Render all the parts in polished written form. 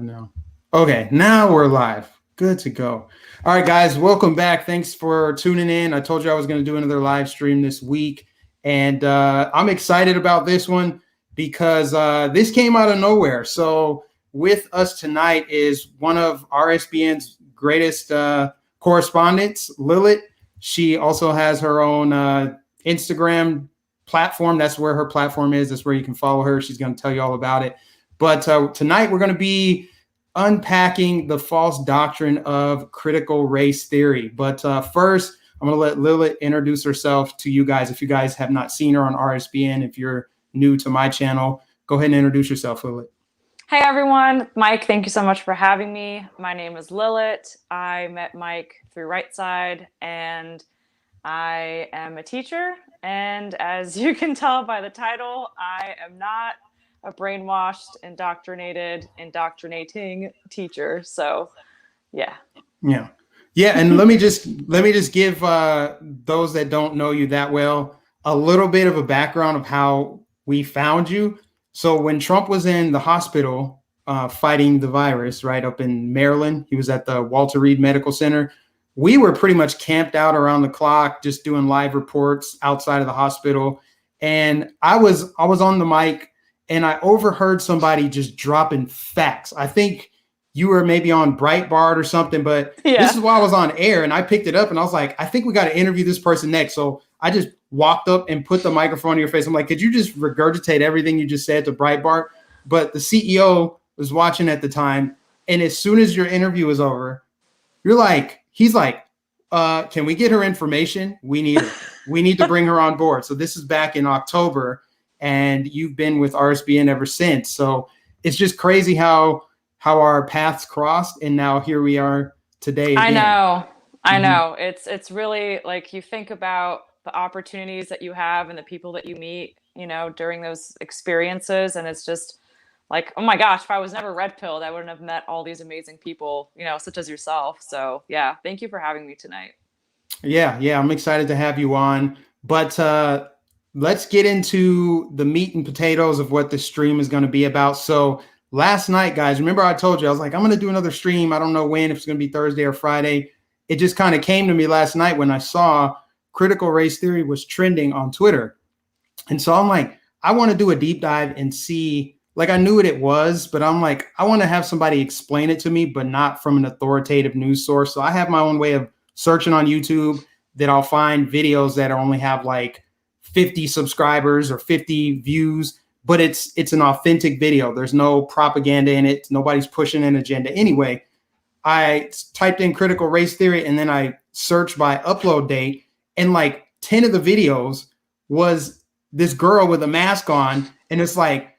No. Okay, now we're live. Good to go. All right, guys, welcome back. Thanks for tuning in. I told you I was going to do another live stream this week, and I'm excited about this one because this came out of nowhere. So with us tonight is one of RSBN's greatest correspondents, Lilith. She also has her own Instagram platform. That's where her platform is. That's where you can follow her. She's going to tell you all about it. But tonight we're going to be unpacking the false doctrine of critical race theory. But first, I'm going to let Lilith introduce herself to you guys. If you guys have not seen her on RSBN, if you're new to my channel, go ahead and introduce yourself, Lilith. Hey everyone, Mike, thank you so much for having me. My name is Lilith. I met Mike through Right Side, and I am a teacher. And as you can tell by the title, I am not a brainwashed, indoctrinating teacher. So, yeah. And let me just give those that don't know you that well a little bit of a background of how we found you. So when Trump was in the hospital fighting the virus, right up in Maryland, he was at the Walter Reed Medical Center. We were pretty much camped out around the clock, just doing live reports outside of the hospital. And I was on the mic, and I overheard somebody just dropping facts. I think you were maybe on Breitbart or something, but This is why I was on air, and I picked it up, and I was like, I think we got to interview this person next. So I just walked up and put the microphone in your face. I'm like, could you just regurgitate everything you just said to Breitbart? But the CEO was watching at the time, and as soon as your interview was over, he's like, can we get her information? We need her. We need to bring her on board. So this is back in October, and you've been with RSBN ever since. So it's just crazy how our paths crossed, and now here we are today again. I know. It's really like you think about the opportunities that you have and the people that you meet, during those experiences, and it's just like, oh my gosh, if I was never red pilled, I wouldn't have met all these amazing people, such as yourself. So yeah, thank you for having me tonight. Yeah, I'm excited to have you on. But let's get into the meat and potatoes of what the stream is going to be about. So last night, guys, remember I told you, I was like, I'm going to do another stream. I don't know when, if it's going to be Thursday or Friday. It just kind of came to me last night when I saw critical race theory was trending on Twitter. And so I'm like, I want to do a deep dive and see, like, I knew what it was, but I'm like, I want to have somebody explain it to me, but not from an authoritative news source. So I have my own way of searching on YouTube that I'll find videos that only have like 50 subscribers or 50 views, but it's an authentic video. There's no propaganda in it. Nobody's pushing an agenda. Anyway, I typed in critical race theory, and then I searched by upload date, and like 10 of the videos was this girl with a mask on, and it's like,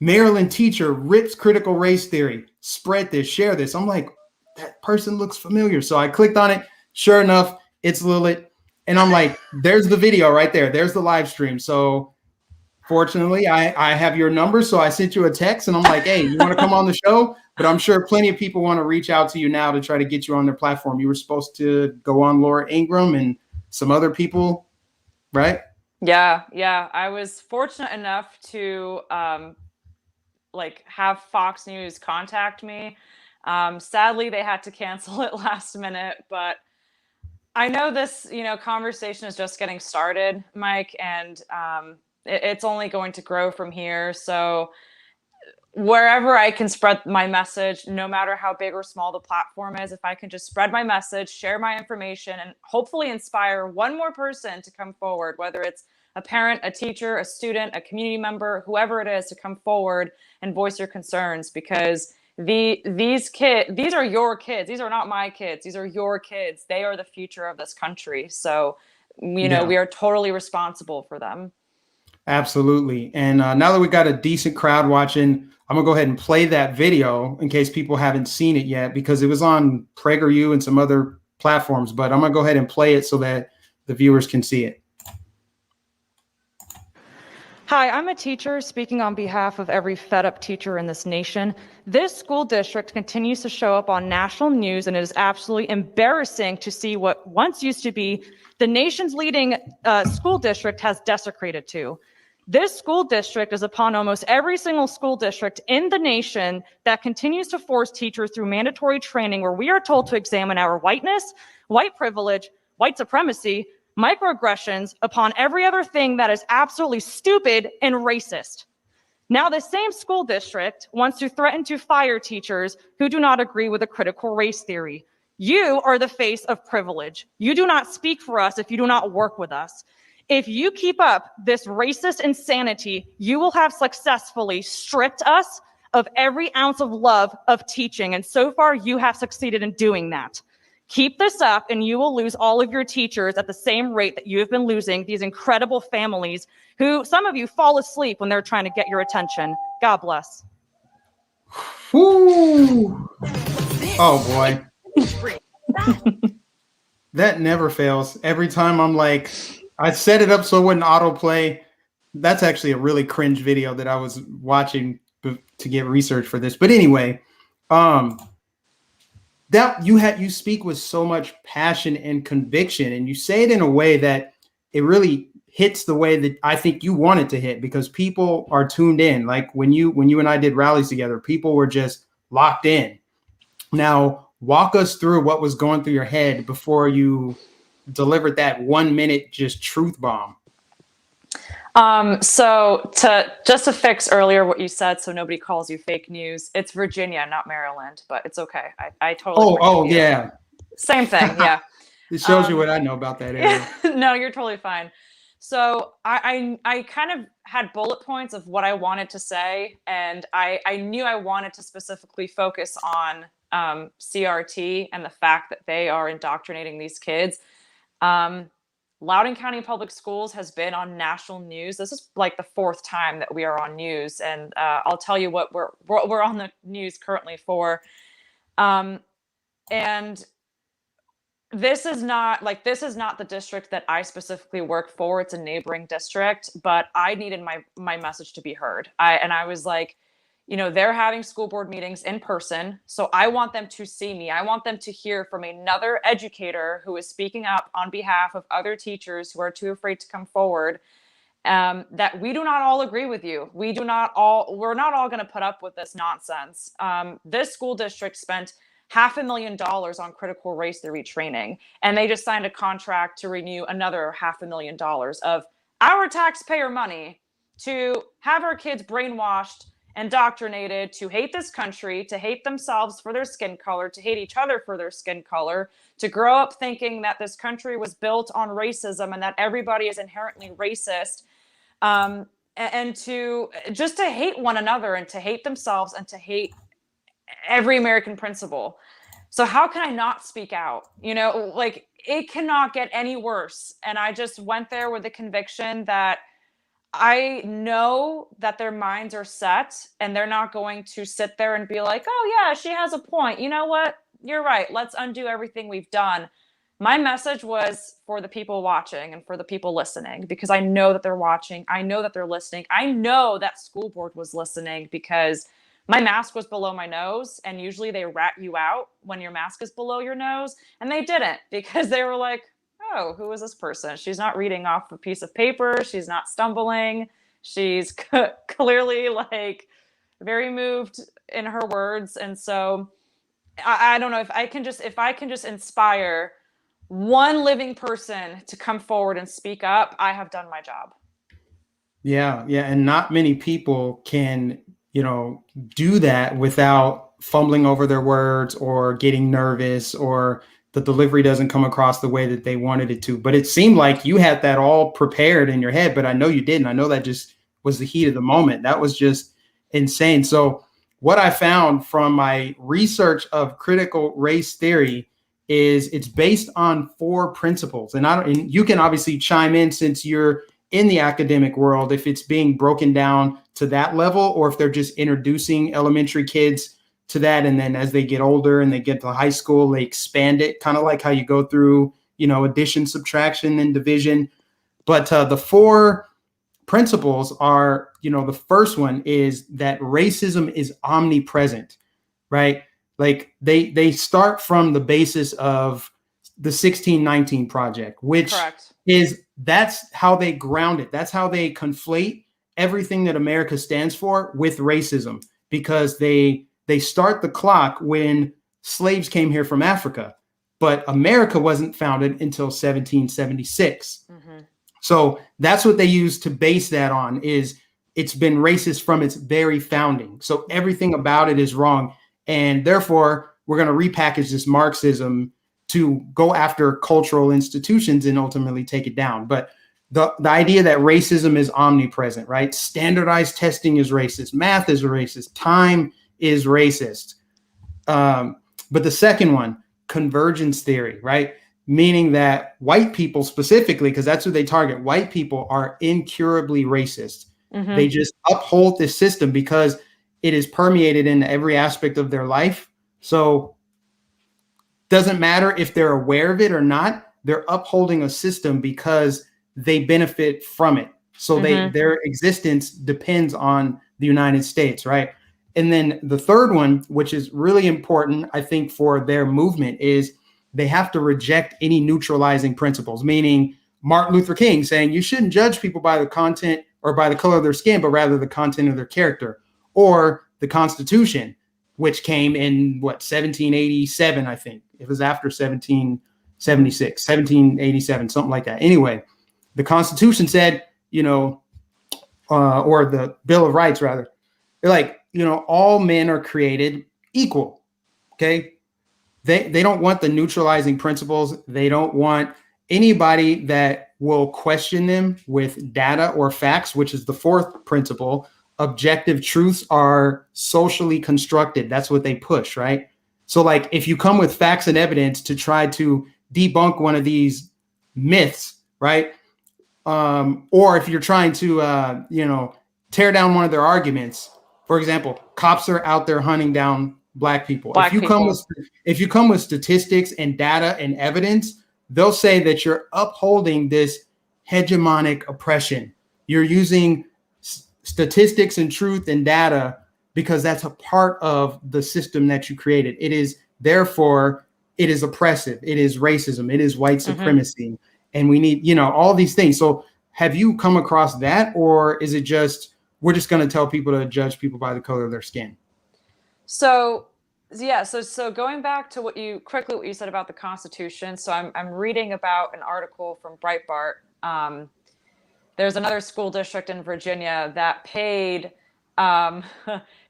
Maryland teacher rips critical race theory, spread this, share this. I'm like, that person looks familiar. So I clicked on it. Sure enough, it's Lilith. And I'm like, there's the video right there. There's the live stream. So fortunately, I have your number. So I sent you a text, and I'm like, hey, you want to come on the show? But I'm sure plenty of people want to reach out to you now to try to get you on their platform. You were supposed to go on Laura Ingraham and some other people, right? Yeah. I was fortunate enough to have Fox News contact me. Sadly, they had to cancel it last minute, but I know this, conversation is just getting started, Mike, and it's only going to grow from here. So wherever I can spread my message, no matter how big or small the platform is, if I can just spread my message, share my information, and hopefully inspire one more person to come forward, whether it's a parent, a teacher, a student, a community member, whoever it is, to come forward and voice your concerns, because these are your kids. These are not my kids. These are your kids. They are the future of this country. So, we are totally responsible for them. Absolutely. And now that we got a decent crowd watching, I'm going to go ahead and play that video in case people haven't seen it yet, because it was on PragerU and some other platforms. But I'm going to go ahead and play it so that the viewers can see it. Hi, I'm a teacher speaking on behalf of every fed up teacher in this nation. This school district continues to show up on national news, and it is absolutely embarrassing to see what once used to be the nation's leading school district has desecrated to. This school district is upon almost every single school district in the nation that continues to force teachers through mandatory training where we are told to examine our whiteness, white privilege, white supremacy, microaggressions upon every other thing that is absolutely stupid and racist. Now, the same school district wants to threaten to fire teachers who do not agree with a critical race theory. You are the face of privilege. You do not speak for us if you do not work with us. If you keep up this racist insanity, you will have successfully stripped us of every ounce of love of teaching. And so far, you have succeeded in doing that. Keep this up and you will lose all of your teachers at the same rate that you have been losing these incredible families who some of you fall asleep when they're trying to get your attention. God bless. Woo. Oh boy. That never fails. Every time I'm like, I set it up so it wouldn't autoplay. That's actually a really cringe video that I was watching to get research for this. But anyway, that you speak with so much passion and conviction, and you say it in a way that it really hits the way that I think you want it to hit, because people are tuned in. Like when you and I did rallies together, people were just locked in. Now, walk us through what was going through your head before you delivered that 1 minute just truth bomb. So to fix earlier what you said, so nobody calls you fake news, it's Virginia, not Maryland, but it's okay. I totally. Oh yeah. Same thing. Yeah. It shows you what I know about that area. No, you're totally fine. So I kind of had bullet points of what I wanted to say, and I knew I wanted to specifically focus on CRT and the fact that they are indoctrinating these kids. Loudoun County Public Schools has been on national news. This is like the 4th time that we are on news, and I'll tell you what we're on the news currently for. And this is not the district that I specifically work for. It's a neighboring district, but I needed my message to be heard. I was like, they're having school board meetings in person. So I want them to see me. I want them to hear from another educator who is speaking up on behalf of other teachers who are too afraid to come forward, that we do not all agree with you. We're not all going to put up with this nonsense. This school district spent $500,000 on critical race theory training, and they just signed a contract to renew another $500,000 of our taxpayer money to have our kids brainwashed, indoctrinated to hate this country, to hate themselves for their skin color, to hate each other for their skin color, to grow up thinking that this country was built on racism and that everybody is inherently racist, and to just to hate one another and to hate themselves and to hate every American principle. So how can I not speak out? It cannot get any worse. And I just went there with the conviction that I know that their minds are set and they're not going to sit there and be like, oh yeah, she has a point. You know what? You're right. Let's undo everything we've done. My message was for the people watching and for the people listening, because I know that they're watching. I know that they're listening. I know that school board was listening because my mask was below my nose, and usually they rat you out when your mask is below your nose. And they didn't, because they were like, oh, who is this person? She's not reading off a piece of paper. She's not stumbling. She's clearly very moved in her words. And so I don't know if I can just inspire one living person to come forward and speak up, I have done my job. Yeah. And not many people can, do that without fumbling over their words or getting nervous, or the delivery doesn't come across the way that they wanted it to. But it seemed like you had that all prepared in your head, but I know you didn't. I know that just was the heat of the moment. That was just insane. So what I found from my research of critical race theory is it's based on 4 principles. And you can obviously chime in since you're in the academic world, if it's being broken down to that level, or if they're just introducing elementary kids to that, and then as they get older and they get to high school, they expand it, kind of like how you go through, addition, subtraction, and division. But the 4 principles are, the first one is that racism is omnipresent, right? Like they start from the basis of the 1619 Project, which Correct. That's how they ground it. That's how they conflate everything that America stands for with racism, because they start the clock when slaves came here from Africa, but America wasn't founded until 1776. Mm-hmm. So that's what they use to base that on, is it's been racist from its very founding. So everything about it is wrong. And therefore, we're going to repackage this Marxism to go after cultural institutions and ultimately take it down. But the idea that racism is omnipresent, right? Standardized testing is racist. Math is racist. Time is racist. But the second one, convergence theory, right? Meaning that white people specifically, because that's who they target, white people are incurably racist. Mm-hmm. They just uphold this system because it is permeated in every aspect of their life. So doesn't matter if they're aware of it or not, they're upholding a system because they benefit from it. So mm-hmm. their existence depends on the United States, right? And then the third one, which is really important, I think, for their movement, is they have to reject any neutralizing principles, meaning Martin Luther King saying you shouldn't judge people by the content or by the color of their skin, but rather the content of their character, or the Constitution, which came in 1787, I think. It was after 1776, 1787, something like that. Anyway, the Constitution said, or the Bill of Rights, rather, they're like, all men are created equal. Okay. They don't want the neutralizing principles. They don't want anybody that will question them with data or facts, which is the fourth principle. Objective truths are socially constructed. That's what they push, right? So like if you come with facts and evidence to try to debunk one of these myths, right? Or if you're trying to, tear down one of their arguments, for example, cops are out there hunting down Black people. If you come with statistics and data and evidence, they'll say that you're upholding this hegemonic oppression. You're using statistics and truth and data because that's a part of the system that you created. It is, therefore, it is oppressive. It is racism. It is white supremacy. Mm-hmm. And we need, all these things. So have you come across that, or is it just, we're just going to tell people to judge people by the color of their skin? So going back to what you said about the Constitution. So I'm reading about an article from Breitbart. There's another school district in Virginia that paid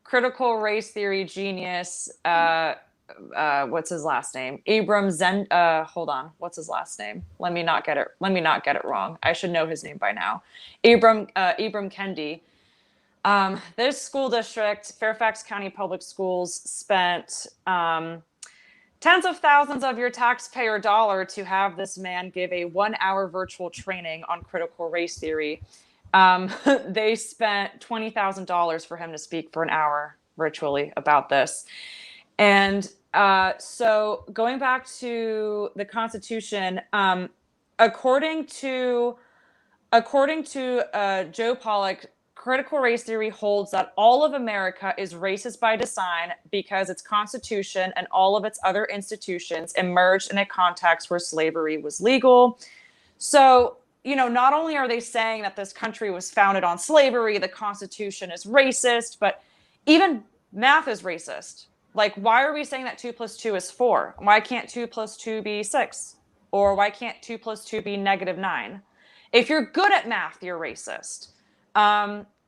critical race theory genius, what's his last name? Hold on. What's his last name? Let me not get it wrong. I should know his name by now. Ibram Kendi. This school district, Fairfax County Public Schools, spent tens of thousands of your taxpayer dollar to have this man give a 1-hour virtual training on critical race theory. They spent $20,000 for him to speak for an hour virtually about this. And so going back to the Constitution, according to Joe Pollack, critical race theory holds that all of America is racist by design because its Constitution and all of its other institutions emerged in a context where slavery was legal. So, not only are they saying that this country was founded on slavery, the Constitution is racist, but even math is racist. Like, why are we saying that 2 + 2 is 4? Why can't 2 + 2 be 6? Or why can't 2 + 2 be -9? If you're good at math, you're racist.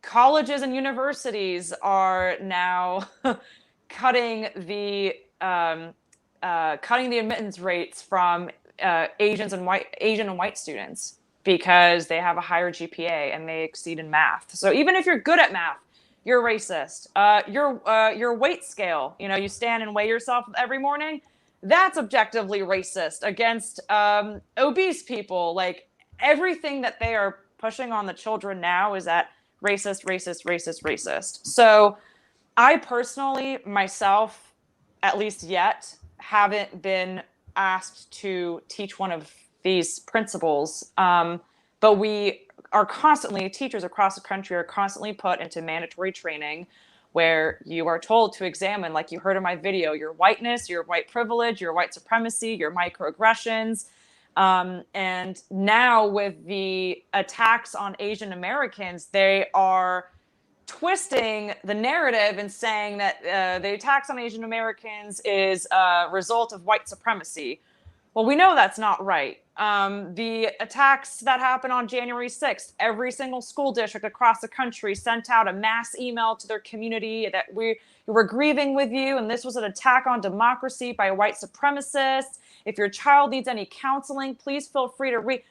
Colleges and universities are now cutting the admittance rates from Asian and white students because they have a higher GPA and they exceed in math. So even if you're good at math, you're racist. Your weight scale, you stand and weigh yourself every morning. That's objectively racist against obese people. Like, everything that they are pushing on the children now is that racist. So I personally, myself, at least yet, haven't been asked to teach one of these principles. But we are teachers across the country are constantly put into mandatory training where you are told to examine, like you heard in my video, your whiteness, your white privilege, your white supremacy, your microaggressions. And now with the attacks on Asian Americans, they are twisting the narrative and saying that the attacks on Asian Americans is a result of white supremacy. Well, we know that's not right. The attacks that happened on January 6th, every single school district across the country sent out a mass email to their community that we were grieving with you, and this was an attack on democracy by white supremacists. If your child needs any counseling, please feel free to read.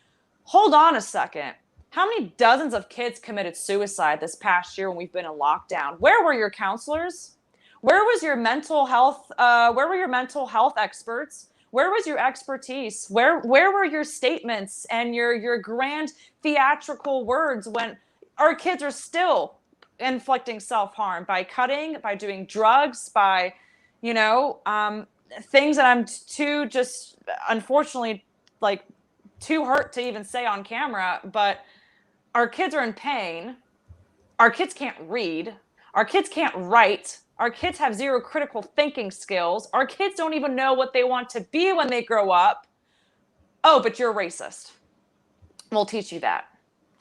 Hold on a second. How many dozens of kids committed suicide this past year when we've been in lockdown? Where were your counselors? Where was your mental health? Where were your mental health experts? Where was your expertise? Where were your statements and your grand theatrical words when our kids are still inflicting self-harm by cutting, by doing drugs, by, things that I'm too just unfortunately like too hurt to even say on camera, but our kids are in pain. Our kids can't read. Our kids can't write. Our kids have zero critical thinking skills. Our kids don't even know what they want to be when they grow up. Oh, but you're racist. We'll teach you that.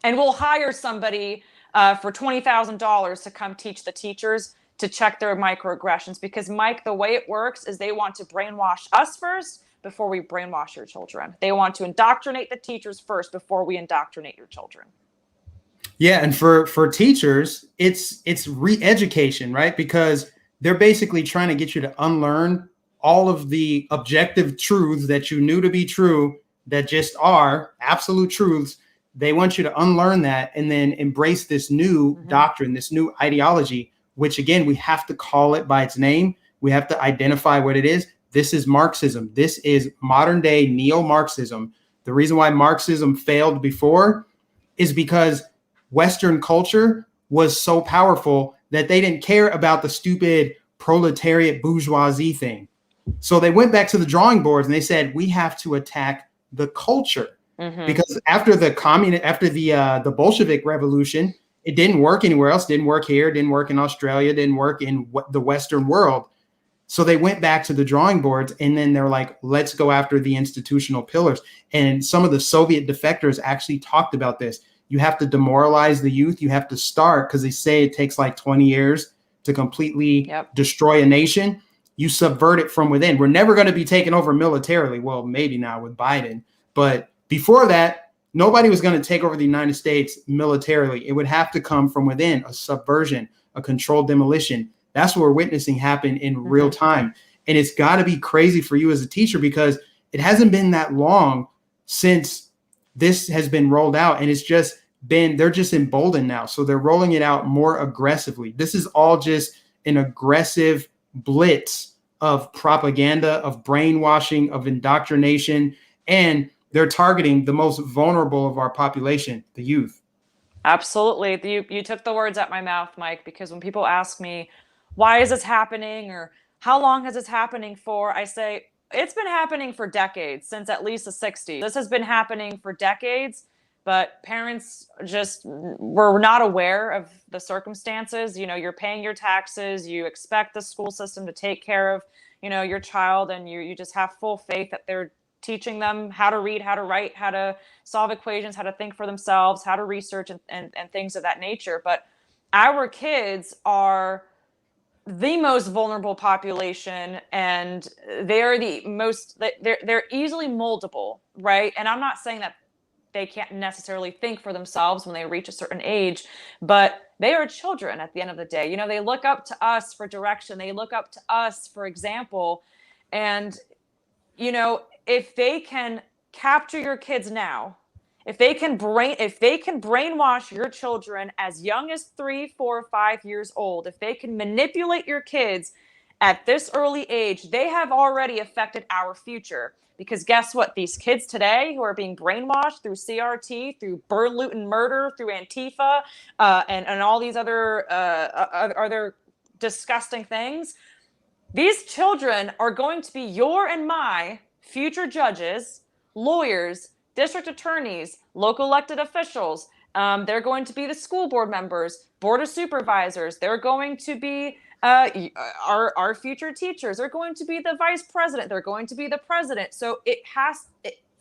And we'll hire somebody for $20,000 to come teach the teachers to check their microaggressions. Because, Mike, the way it works is they want to brainwash us first before we brainwash your children. They want to indoctrinate the teachers first before we indoctrinate your children. Yeah, and for teachers, it's re-education, right? Because they're basically trying to get you to unlearn all of the objective truths that you knew to be true that just are absolute truths. They want you to unlearn that and then embrace this new doctrine, this new ideology, which again, we have to call it by its name. We have to identify what it is. This is Marxism. This is modern day neo-Marxism. The reason why Marxism failed before is because Western culture was so powerful that they didn't care about the stupid proletariat bourgeoisie thing. So they went back to the drawing boards and they said, we have to attack the culture. Because after the Bolshevik revolution, it didn't work anywhere else. Didn't work here, didn't work in Australia, didn't work in the Western world. So they went back to the drawing boards and then they're like, let's go after the institutional pillars. And some of the Soviet defectors actually talked about this. You have to demoralize the youth. You have to start, because they say it takes like 20 years to completely destroy a nation. You subvert it from within. We're never going to be taken over militarily. Well, maybe now with Biden. But before that, nobody was going to take over the United States militarily. It would have to come from within, a subversion, a controlled demolition. That's what we're witnessing happen in real time. And it's got to be crazy for you as a teacher, because it hasn't been that long since this has been rolled out, and they're just emboldened now. So they're rolling it out more aggressively. This is all just an aggressive blitz of propaganda, of brainwashing, of indoctrination, and they're targeting the most vulnerable of our population, the youth. Absolutely. You took the words out my mouth, Mike, because when people ask me, why is this happening, or how long has this happening for, I say, it's been happening for decades, since at least the 60s. This has been happening for decades, but parents just were not aware of the circumstances. You're paying your taxes, you expect the school system to take care of, your child, and you just have full faith that they're teaching them how to read, how to write, how to solve equations, how to think for themselves, how to research and things of that nature. But our kids are the most vulnerable population, and they're they're easily moldable, right? And I'm not saying that they can't necessarily think for themselves when they reach a certain age, but they are children at the end of the day. They look up to us for direction. They look up to us for example. And, if they can capture your kids now, if they can brainwash your children as young as 3, 4, 5 years old, if they can manipulate your kids at this early age, they have already affected our future. Because guess what? These kids today who are being brainwashed through CRT, through burn, loot, and murder, through Antifa, and all these other disgusting things, these children are going to be your and my future judges, lawyers, district attorneys, local elected officials. They're going to be the school board members, board of supervisors. They're going to be our future teachers. They're going to be the vice president. They're going to be the president. So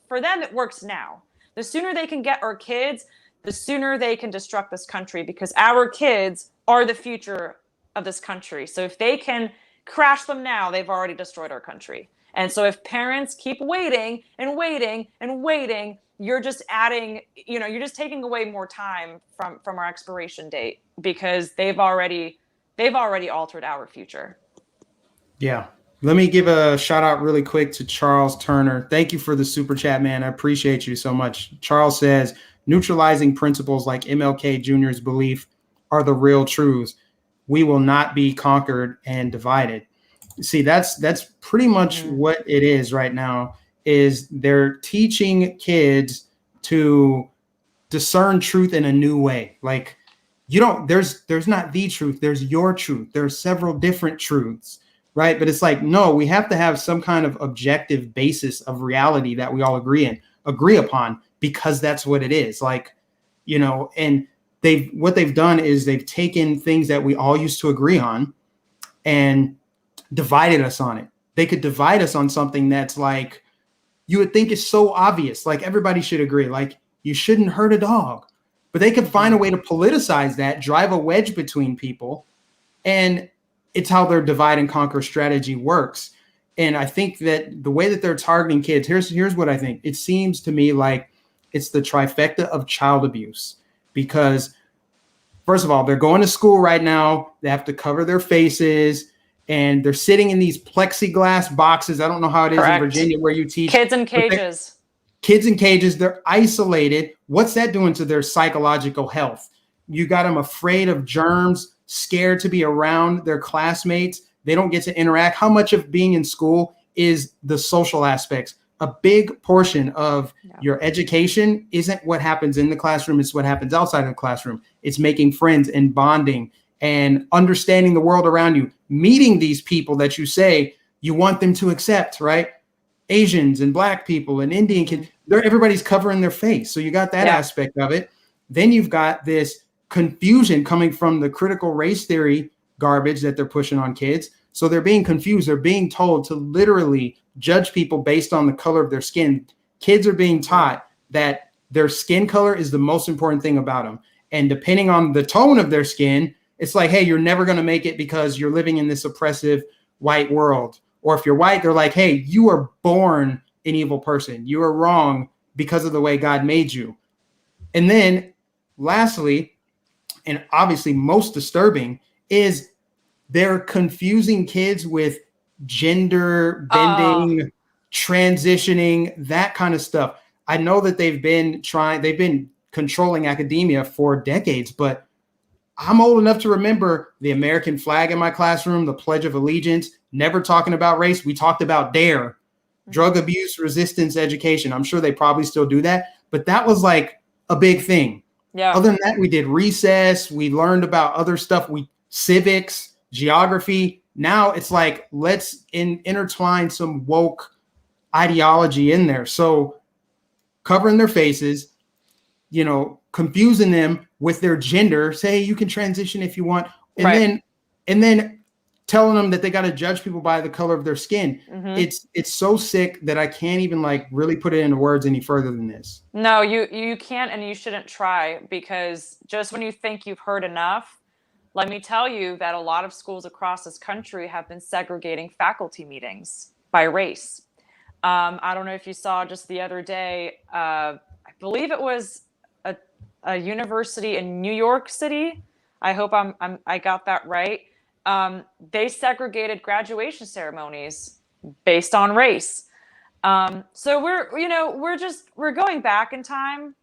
for them, it works now. The sooner they can get our kids, the sooner they can destruct this country, because our kids are the future of this country. So if they can crash them now, they've already destroyed our country. And so if parents keep waiting and waiting and waiting, you're just adding, you're just taking away more time from our expiration date, because they've already altered our future. Yeah. Let me give a shout out really quick to Charles Turner. Thank you for the super chat, man. I appreciate you so much. Charles says, neutralizing principles like MLK Jr.'s belief are the real truths. We will not be conquered and divided. See, that's pretty much what it is right now, is they're teaching kids to discern truth in a new way. Like, there's not the truth, there's your truth. There are several different truths, right? But it's like, no, we have to have some kind of objective basis of reality that we all agree upon, because that's what it is. Like, and what they've done is they've taken things that we all used to agree on and divided us on it. They could divide us on something that's like, you would think is so obvious, like everybody should agree, like you shouldn't hurt a dog, but they could find a way to politicize that, drive a wedge between people, and it's how their divide and conquer strategy works. And I think that the way that they're targeting kids, here's what I think. It seems to me like it's the trifecta of child abuse, because first of all, they're going to school right now. They have to cover their faces, and they're sitting in these plexiglass boxes. I don't know how it is in Virginia where you teach. Kids in cages. Kids in cages. They're isolated. What's that doing to their psychological health? You got them afraid of germs, scared to be around their classmates. They don't get to interact. How much of being in school is the social aspects? A big portion of your education isn't what happens in the classroom. It's what happens outside of the classroom. It's making friends and bonding and understanding the world around you, meeting these people that you say you want them to accept, right? Asians and Black people and Indian kids, everybody's covering their face. So you got that aspect of it. Then you've got this confusion coming from the critical race theory garbage that they're pushing on kids. So they're being confused. They're being told to literally judge people based on the color of their skin. Kids are being taught that their skin color is the most important thing about them. And depending on the tone of their skin, it's like, hey, you're never going to make it because you're living in this oppressive white world. Or if you're white, they're like, hey, you are born an evil person. You are wrong because of the way God made you. And then lastly, and obviously most disturbing, is they're confusing kids with gender bending, transitioning, that kind of stuff. I know that they've been controlling academia for decades, but I'm old enough to remember the American flag in my classroom, the Pledge of Allegiance, never talking about race. We talked about DARE, drug abuse resistance education. I'm sure they probably still do that, but that was like a big thing. Yeah. Other than that, we did recess. We learned about other stuff. Civics, geography. Now it's like, let's intertwine some woke ideology in there. So covering their faces, confusing them with their gender, say, hey, you can transition if you want. And then telling them that they got to judge people by the color of their skin. It's so sick that I can't even really put it into words any further than this. No, you can't, and you shouldn't try, because just when you think you've heard enough, let me tell you that a lot of schools across this country have been segregating faculty meetings by race. I don't know if you saw just the other day, I believe it was a university in New York City. I hope I got that right. They segregated graduation ceremonies based on race. So we're going back in time.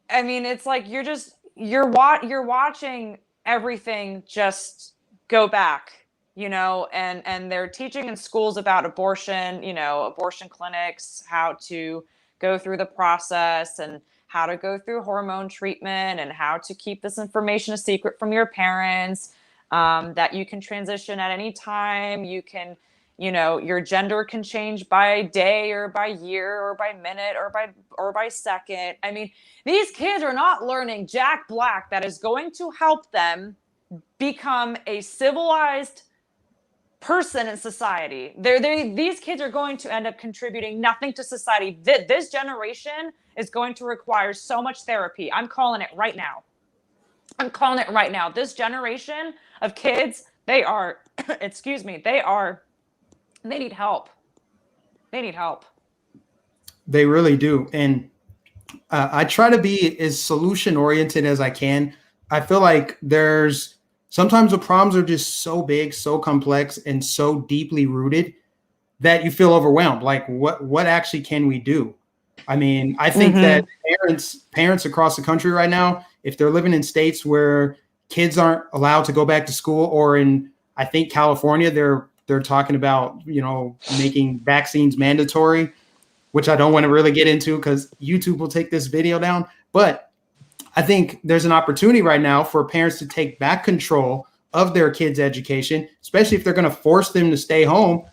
I mean, it's like you're watching everything just go back, and they're teaching in schools about abortion, abortion clinics, how to go through the process and how to go through hormone treatment and how to keep this information a secret from your parents, that you can transition at any time. You can, your gender can change by day or by year or by minute or by second. I mean, these kids are not learning Jack Black that is going to help them become a civilized person in society. These kids are going to end up contributing nothing to society. This generation is going to require so much therapy. I'm calling it right now. I'm calling it right now. This generation of kids, they are, excuse me, they need help. They need help. They really do. And I try to be as solution oriented as I can. I feel like sometimes the problems are just so big, so complex, and so deeply rooted that you feel overwhelmed. Like, what actually can we do? I mean, I think that parents across the country right now, if they're living in states where kids aren't allowed to go back to school, or in, I think, California, they're talking about, making vaccines mandatory, which I don't want to really get into because YouTube will take this video down. But I think there's an opportunity right now for parents to take back control of their kids' education, especially if they're going to force them to stay home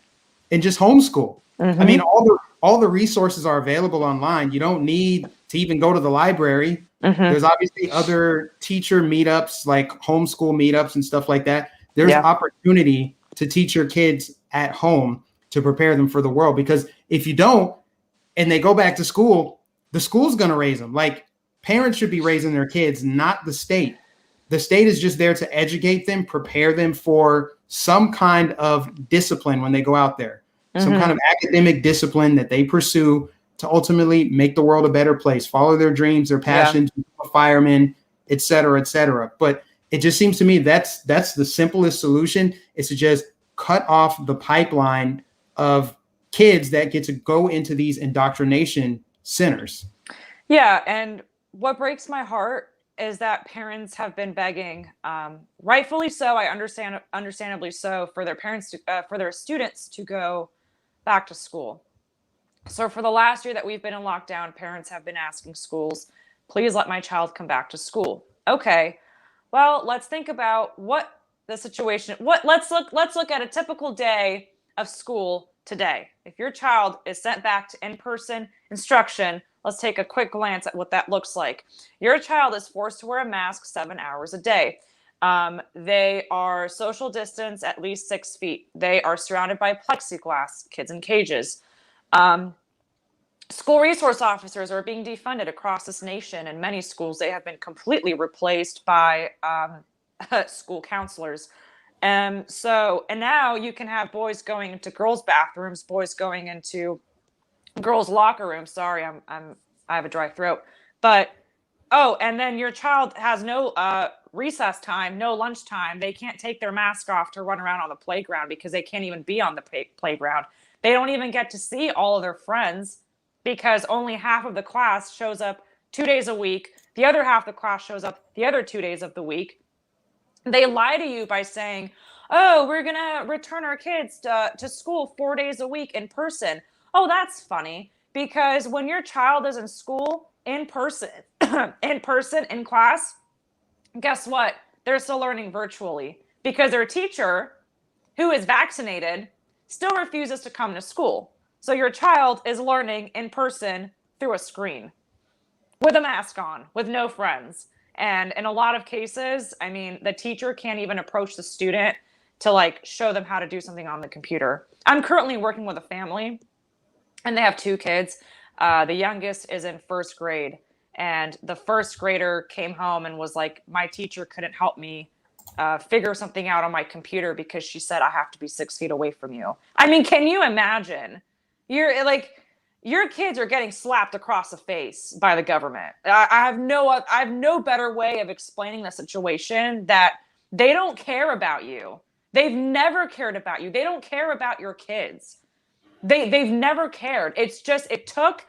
and just homeschool. I mean, all the resources are available online. You don't need to even go to the library. There's obviously other teacher meetups, like homeschool meetups and stuff like that. There's opportunity to teach your kids at home to prepare them for the world. Because if you don't, and they go back to school, the school's going to raise them. Like, parents should be raising their kids, not the state. The state is just there to educate them, prepare them for some kind of discipline when they go out there, some kind of academic discipline that they pursue to ultimately make the world a better place, follow their dreams, their passions, become a fireman, et cetera, et cetera. But it just seems to me that's the simplest solution, is to just cut off the pipeline of kids that get to go into these indoctrination centers. Yeah, and what breaks my heart is that parents have been begging, rightfully so, understandably so, for their parents for their students to go back to school. So for the last year that we've been in lockdown, parents have been asking schools, please let my child come back to school. Okay, well, let's think about what the situation. Let's look at a typical day of school today. If your child is sent back to in-person instruction, let's take a quick glance at what that looks like. Your child is forced to wear a mask 7 hours a day. They are social distance at least 6 feet. They are surrounded by plexiglass, kids in cages. School resource officers are being defunded across this nation. In many schools, they have been completely replaced by school counselors. And now you can have boys going into girls' bathrooms, boys going into girls' locker rooms. Sorry, I have a dry throat. But and then your child has no recess time, no lunch time. They can't take their mask off to run around on the playground because they can't even be on the playground. They don't even get to see all of their friends because only half of the class shows up 2 days a week. The other half of the class shows up the other 2 days of the week. They lie to you by saying, oh, we're going to return our kids to school 4 days a week in person. Oh, that's funny, because when your child is in school in person, in class, guess what? They're still learning virtually because their teacher, who is vaccinated, still refuses to come to school. So your child is learning in person through a screen with a mask on, with no friends. And in a lot of cases, I mean, the teacher can't even approach the student to show them how to do something on the computer. I'm currently working with a family, and they have 2 kids. The youngest is in 1st grade, and the 1st grader came home and was like, my teacher couldn't help me figure something out on my computer because she said I have to be 6 feet away from you. I mean, can you imagine? Your kids are getting slapped across the face by the government. I have no better way of explaining the situation, that they don't care about you. They've never cared about you. They don't care about your kids. They've never cared. It's just, it took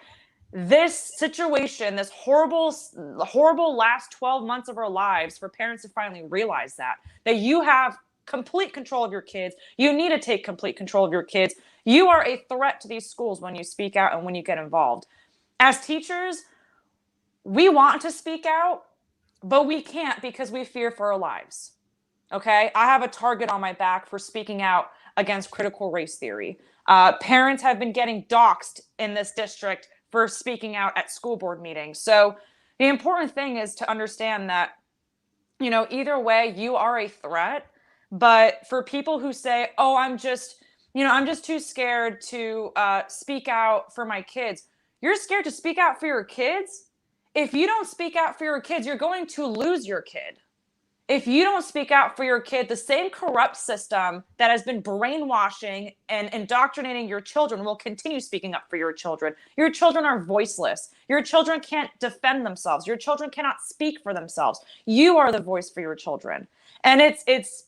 this situation, this horrible last 12 months of our lives, for parents to finally realize that you have complete control of your kids. You need to take complete control of your kids. You are a threat to these schools when you speak out and when you get involved. As teachers, we want to speak out, but we can't because we fear for our lives. Okay? I have a target on my back for speaking out against critical race theory. Parents have been getting doxxed in this district for speaking out at school board meetings. So the important thing is to understand that, either way, you are a threat. But for people who say, oh, I'm just too scared to speak out for my kids. You're scared to speak out for your kids? If you don't speak out for your kids, you're going to lose your kid. If you don't speak out for your kid, the same corrupt system that has been brainwashing and indoctrinating your children will continue speaking up for your children. Your children are voiceless. Your children can't defend themselves. Your children cannot speak for themselves. You are the voice for your children. And it's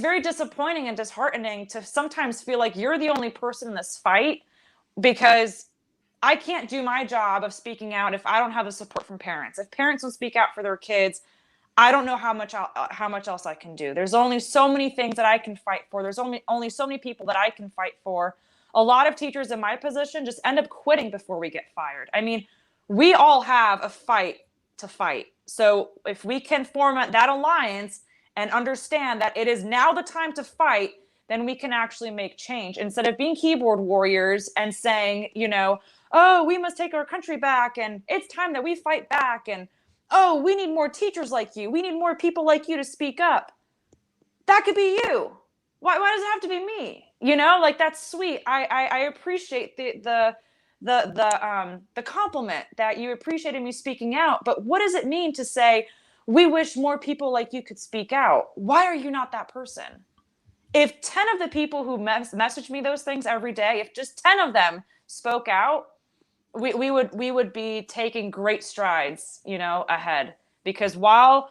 very disappointing and disheartening to sometimes feel like you're the only person in this fight, because I can't do my job of speaking out if I don't have the support from parents. If parents don't speak out for their kids, I don't know how much else I can do. There's only so many things that I can fight for. There's only so many people that I can fight for. A lot of teachers in my position just end up quitting before we get fired. I mean, we all have a fight to fight. So if we can form that alliance and understand that it is now the time to fight, then we can actually make change, instead of being keyboard warriors and saying, oh, we must take our country back, and it's time that we fight back, and oh, we need more teachers like you. We need more people like you to speak up. That could be you. Why does it have to be me? That's sweet. I appreciate the compliment that you appreciated me speaking out. But what does it mean to say, we wish more people like you could speak out? Why are you not that person? If 10 of the people who message me those things every day, if just 10 of them spoke out, we would be taking great strides, ahead. Because while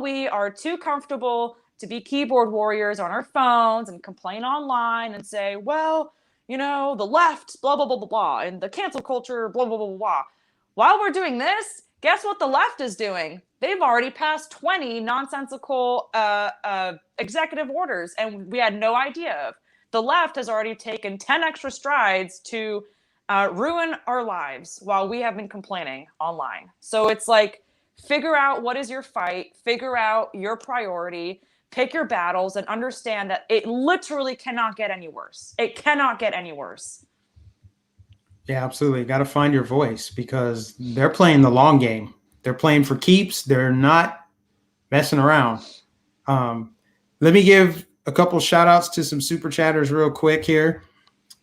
we are too comfortable to be keyboard warriors on our phones and complain online and say, well, the left, blah, blah, blah, blah, blah, and the cancel culture, blah, blah, blah, blah, blah. While we're doing this, guess what the left is doing? They've already passed 20 nonsensical executive orders, and we had no idea of. The left has already taken 10 extra strides to ruin our lives while we have been complaining online. So it's like, figure out what is your fight, figure out your priority, pick your battles, and understand that it literally cannot get any worse. It cannot get any worse. Yeah, absolutely. Got to find your voice, because they're playing the long game. They're playing for keeps. They're not messing around. Let me give a couple shout outs to some super chatters real quick here.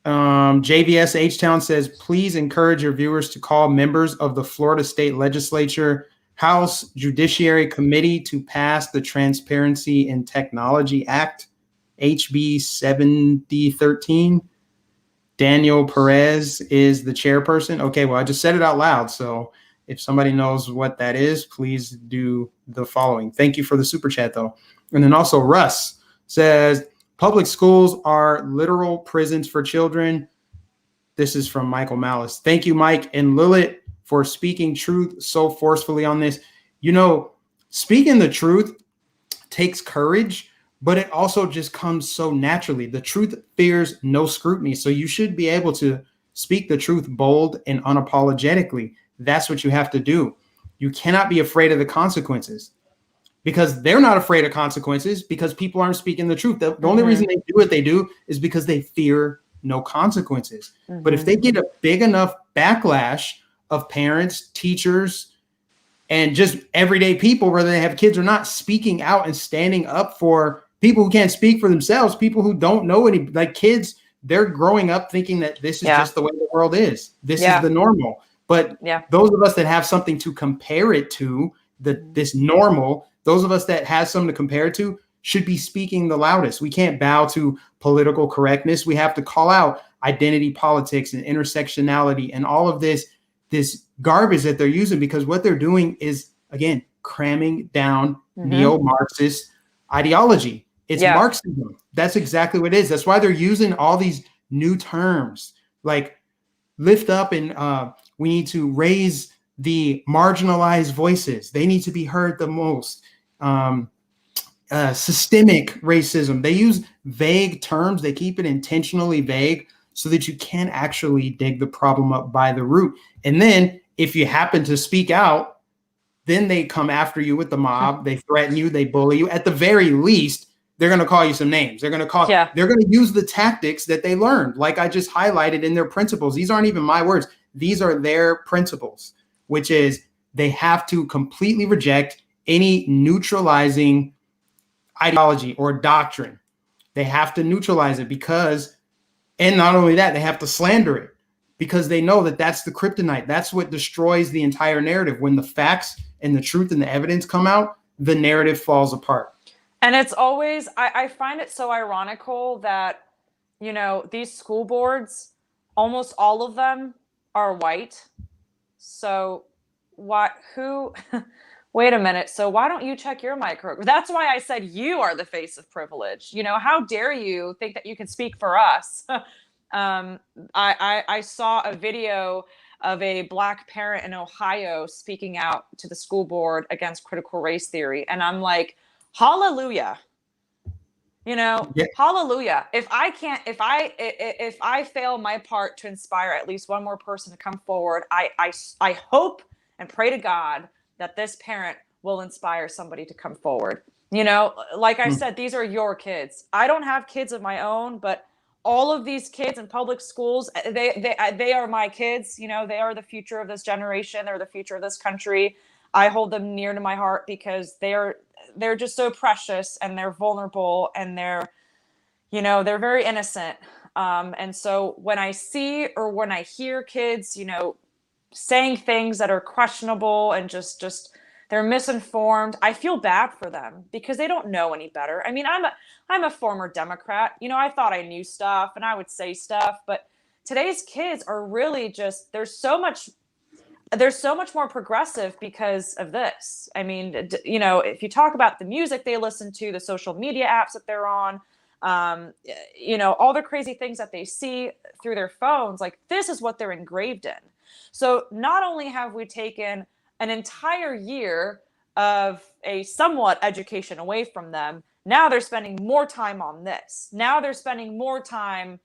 JVS H-Town says, please encourage your viewers to call members of the Florida State Legislature House Judiciary Committee to pass the Transparency in Technology Act, HB 7013. Daniel Perez is the chairperson. Okay, well, I just said it out loud. So if somebody knows what that is, please do the following. Thank you for the super chat, though. And then also Russ says, public schools are literal prisons for children. This is from Michael Malice. Thank you, Mike and Lilith, for speaking truth so forcefully on this. Speaking the truth takes courage, but it also just comes so naturally. The truth fears no scrutiny. So you should be able to speak the truth bold and unapologetically. That's what you have to do. You cannot be afraid of the consequences, because they're not afraid of consequences, because people aren't speaking the truth. The only reason they do what they do is because they fear no consequences. But if they get a big enough backlash of parents, teachers, and just everyday people, whether they have kids or not, speaking out and standing up for people who can't speak for themselves, people who don't know any, like kids, they're growing up thinking that this is just the way the world is. This is the normal. But those of us that have something to compare it to, this normal, those of us that have something to compare it to should be speaking the loudest. We can't bow to political correctness. We have to call out identity politics and intersectionality and all of this garbage that they're using, because what they're doing is, again, cramming down neo-Marxist ideology. It's Marxism. That's exactly what it is. That's why they're using all these new terms like lift up and we need to raise the marginalized voices. They need to be heard the most. Systemic racism. They use vague terms. They keep it intentionally vague so that you can actually dig the problem up by the root. And then if you happen to speak out, then they come after you with the mob. They threaten you. They bully you. At the very least, they're going to call you some names. They're going to they're going to use the tactics that they learned, like I just highlighted in their principles. These aren't even my words. These are their principles, which is they have to completely reject any neutralizing ideology or doctrine. They have to neutralize it because, and not only that, they have to slander it because they know that that's the kryptonite. That's what destroys the entire narrative. When the facts and the truth and the evidence come out, the narrative falls apart. And it's always, I find it so ironical that, you know, these school boards, almost all of them are white. So wait a minute. So why don't you check your micro? That's why I said you are the face of privilege. You know, how dare you think that you can speak for us? I saw a video of a Black parent in Ohio speaking out to the school board against critical race theory. And I'm like, hallelujah. You know, yeah. Hallelujah. If I fail my part to inspire at least one more person to come forward, I hope and pray to God that this parent will inspire somebody to come forward. You know, like I said, these are your kids. I don't have kids of my own, but all of these kids in public schools, they are my kids. You know, they are the future of this generation. They're the future of this country. I hold them near to my heart because they're just so precious and they're vulnerable and they're very innocent. And so when I see or when I hear kids, you know, saying things that are questionable and just they're misinformed, I feel bad for them because they don't know any better. I mean, I'm a former Democrat. You know, I thought I knew stuff and I would say stuff, but today's kids are really just, they're so much more progressive because of this. I mean, you know, if you talk about the music they listen to, the social media apps that they're on, you know, all the crazy things that they see through their phones, like this is what they're engraved in. So not only have we taken an entire year of a somewhat education away from them, now they're spending more time on this. Now they're spending more time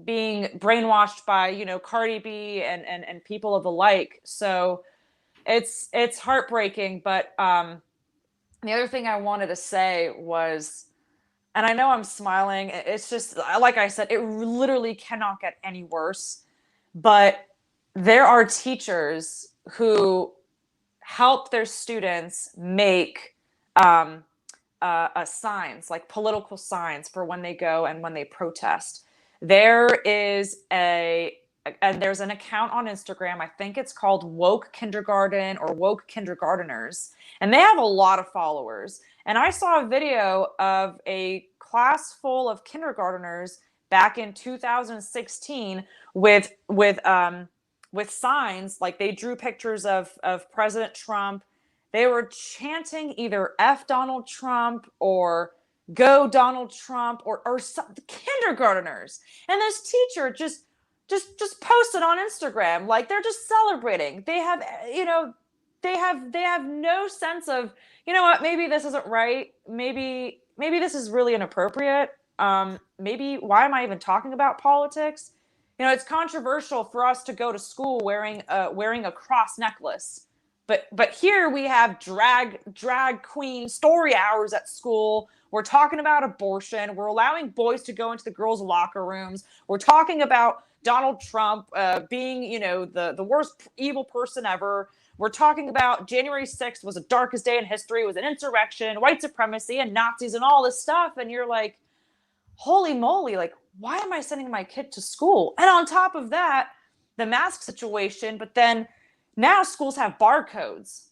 being brainwashed by, you know, Cardi B and people of the like. So it's heartbreaking. But the other thing I wanted to say was, and I know I'm smiling, it's just, like I said, it literally cannot get any worse. But there are teachers who help their students make signs, like political signs for when they go and when they protest. There's an account on Instagram, I think it's called Woke Kindergarten or Woke Kindergarteners, and they have a lot of followers. And I saw a video of a class full of kindergarteners back in 2016 with signs, like they drew pictures of President Trump. They were chanting either F Donald Trump or Go Donald Trump or some kindergarteners. And this teacher just posted on Instagram, like they're just celebrating. They have, you know, they have no sense of, you know what, maybe this isn't right. Maybe this is really inappropriate. Maybe why am I even talking about politics? You know, it's controversial for us to go to school wearing a cross necklace. But here we have drag queen story hours at school. We're talking about abortion. We're allowing boys to go into the girls' locker rooms. We're talking about Donald Trump being, you know, the worst evil person ever. We're talking about January 6th was the darkest day in history. It was an insurrection, white supremacy, and Nazis and all this stuff. And you're like, holy moly, like, why am I sending my kid to school? And on top of that, the mask situation, but then now schools have barcodes.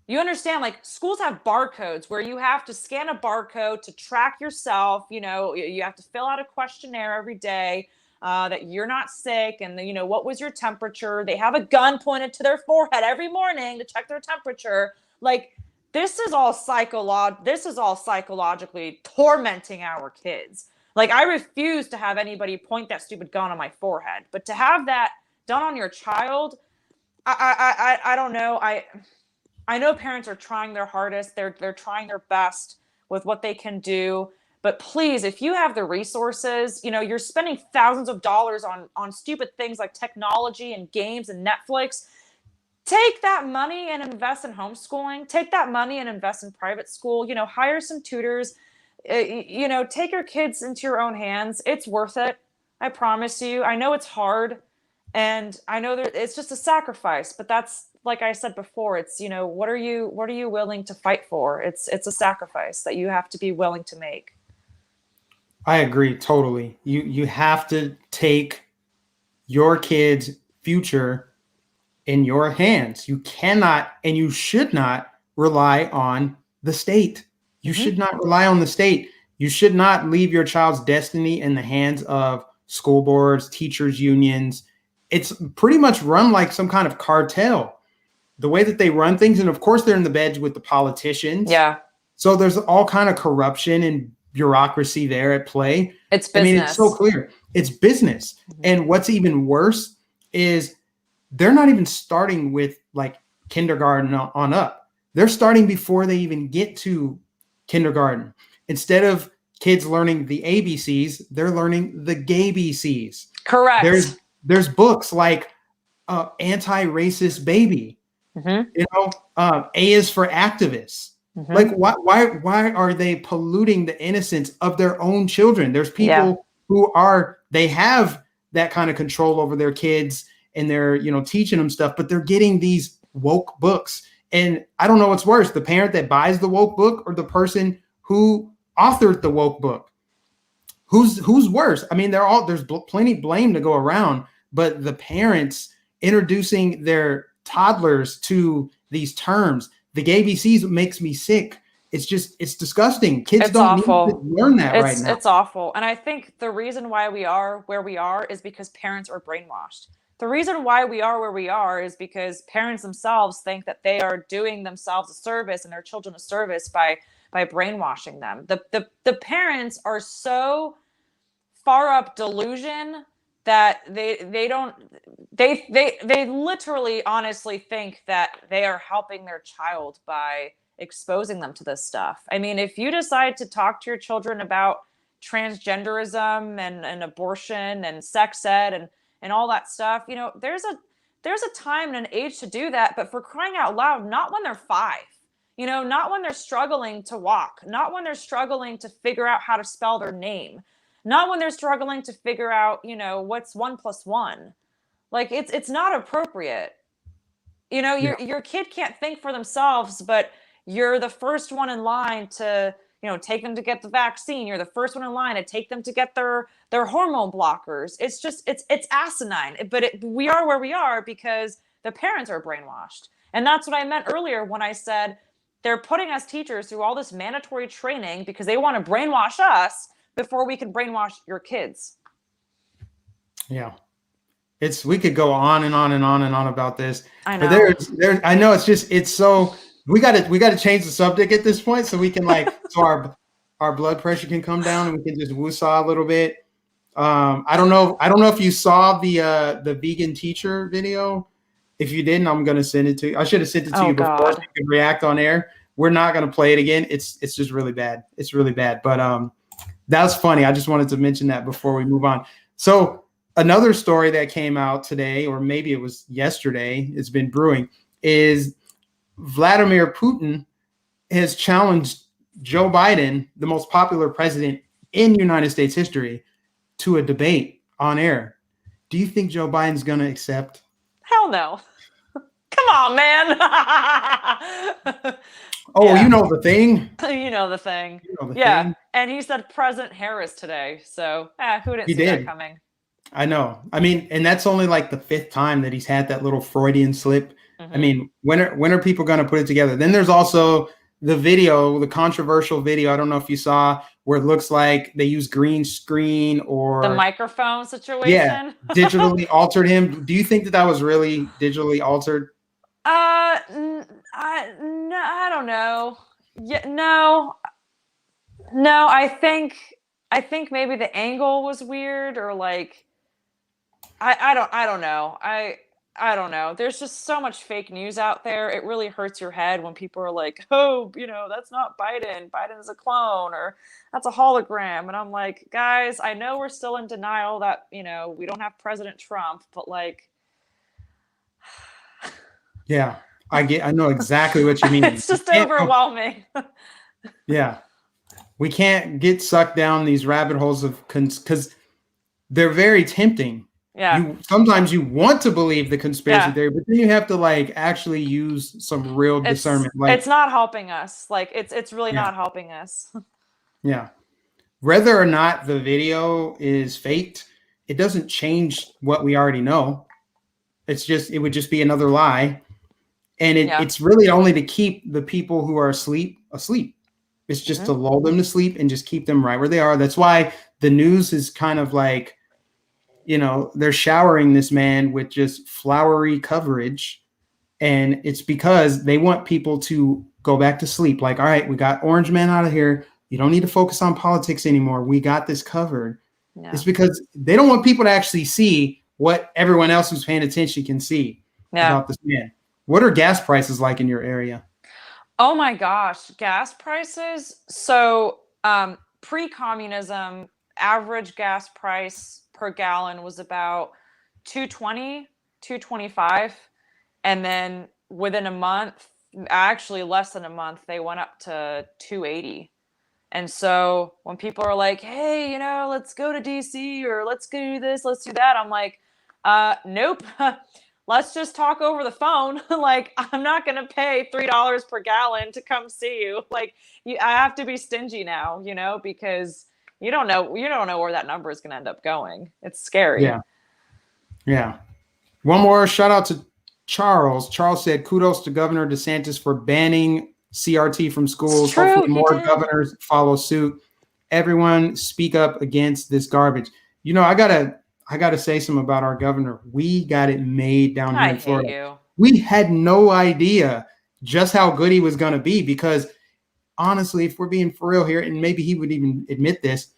You understand, like schools have barcodes where you have to scan a barcode to track yourself. You know, you have to fill out a questionnaire every day that you're not sick. And, you know, what was your temperature? They have a gun pointed to their forehead every morning to check their temperature. Like this is all psychologically tormenting our kids. Like I refuse to have anybody point that stupid gun on my forehead, but to have that done on your child, I don't know. I know parents are trying their hardest. They're trying their best with what they can do. But please, if you have the resources, you know, you're spending thousands of dollars on stupid things like technology and games and Netflix. Take that money and invest in homeschooling. Take that money and invest in private school. You know, hire some tutors. You know, take your kids into your own hands. It's worth it. I promise you. I know it's hard. And I know it's just a sacrifice, but that's like I said before, it's, what are you willing to fight for? It's a sacrifice that you have to be willing to make. I agree totally. You have to take your kid's future in your hands. You cannot and you should not rely on the state. You should not rely on the state. You should not leave your child's destiny in the hands of school boards, teachers unions. It's pretty much run like some kind of cartel, the way that they run things. And of course, they're in the beds with the politicians. Yeah. So there's all kind of corruption and bureaucracy there at play. It's business. I mean, it's so clear. It's business. And what's even worse is they're not even starting with like kindergarten on up. They're starting before they even get to kindergarten. Instead of kids learning the ABCs, they're learning the GAYBCs. Correct. There's books like Anti-Racist Baby. A is for Activists. Like why are they polluting the innocence of their own children? There's people who they have that kind of control over their kids and they're, teaching them stuff, but they're getting these woke books. And I don't know what's worse, the parent that buys the woke book or the person who authored the woke book. Who's worse? I mean, there's plenty of blame to go around, but the parents introducing their toddlers to these terms, the GAYBCs makes me sick. It's disgusting. Kids don't need to learn that right now. It's awful. And I think the reason why we are where we are is because parents are brainwashed. The reason why we are where we are is because parents themselves think that they are doing themselves a service and their children a service by brainwashing them. The parents are so far up delusion that they literally honestly think that they are helping their child by exposing them to this stuff. I mean, if you decide to talk to your children about transgenderism and abortion and sex ed and all that stuff, there's a time and an age to do that, but for crying out loud, not when they're 5. Not when they're struggling to walk, not when they're struggling to figure out how to spell their name, not when they're struggling to figure out, what's 1 + 1. Like it's not appropriate. Your kid can't think for themselves, but you're the first one in line to, take them to get the vaccine. You're the first one in line to take them to get their hormone blockers. It's just, it's asinine, but we are where we are because the parents are brainwashed. And that's what I meant earlier when I said, they're putting us teachers through all this mandatory training because they want to brainwash us before we can brainwash your kids. Yeah. We could go on and on and on and on about this. I know. But I know it's so we got to change the subject at this point so we can so our blood pressure can come down and we can just woo-saw a little bit. I don't know if you saw the vegan teacher video. If you didn't, I'm going to send it to you. I should have sent it to you before so you could react on air. We're not going to play it again. It's just really bad. It's really bad. But that was funny. I just wanted to mention that before we move on. So another story that came out today, or maybe it was yesterday, it's been brewing, is Vladimir Putin has challenged Joe Biden, the most popular president in United States history, to a debate on air. Do you think Joe Biden's going to accept? Hell no. Come on, man. You know the thing. You know the thing. Thing. And he said President Harris today. So who didn't see that coming? I know. I mean, and that's only like the 5th time that he's had that little Freudian slip. I mean, when are people going to put it together? Then there's also the controversial video. I don't know if you saw where it looks like they use green screen or the microphone situation. Yeah, digitally altered him. Do you think that was really digitally altered? I don't know. Yeah, no. I think maybe the angle was weird or like, I don't know. I don't know. There's just so much fake news out there. It really hurts your head when people are like, oh, that's not Biden. Biden is a clone or that's a hologram. And I'm like, guys, I know we're still in denial that, we don't have President Trump, but like. Yeah, I know exactly what you mean. It's just overwhelming. Yeah. We can't get sucked down these rabbit holes of because they're very tempting. Sometimes you want to believe the conspiracy theory, but then you have to like actually use some real discernment. Like, it's not helping us. Like it's really not helping us. Yeah. Whether or not the video is faked, it doesn't change what we already know. It would just be another lie. And it's really only to keep the people who are asleep. It's just to lull them to sleep and just keep them right where they are. That's why the news is kind of like, they're showering this man with just flowery coverage. And it's because they want people to go back to sleep. Like, all right, we got Orange Man out of here. You don't need to focus on politics anymore. We got this covered. Yeah. It's because they don't want people to actually see what everyone else who's paying attention can see about this man. What are gas prices like in your area? Oh my gosh, gas prices. So pre-communism, average gas price per gallon was about $2.20, $2.25. And then within a month, actually less than a month, they went up to $2.80. And so when people are like, hey, let's go to DC or let's do this, let's do that, I'm like, nope. Let's just talk over the phone. Like, I'm not going to pay $3 per gallon to come see you. Like, I have to be stingy now, because you don't know where that number is going to end up going. It's scary. Yeah. One more shout out to Charles. Charles said, kudos to Governor DeSantis for banning CRT from schools. Hopefully more governors follow suit. Everyone speak up against this garbage. I gotta say something about our governor. We got it made down here in Florida. We had no idea just how good he was gonna be, because honestly, if we're being for real here, and maybe he would even admit this,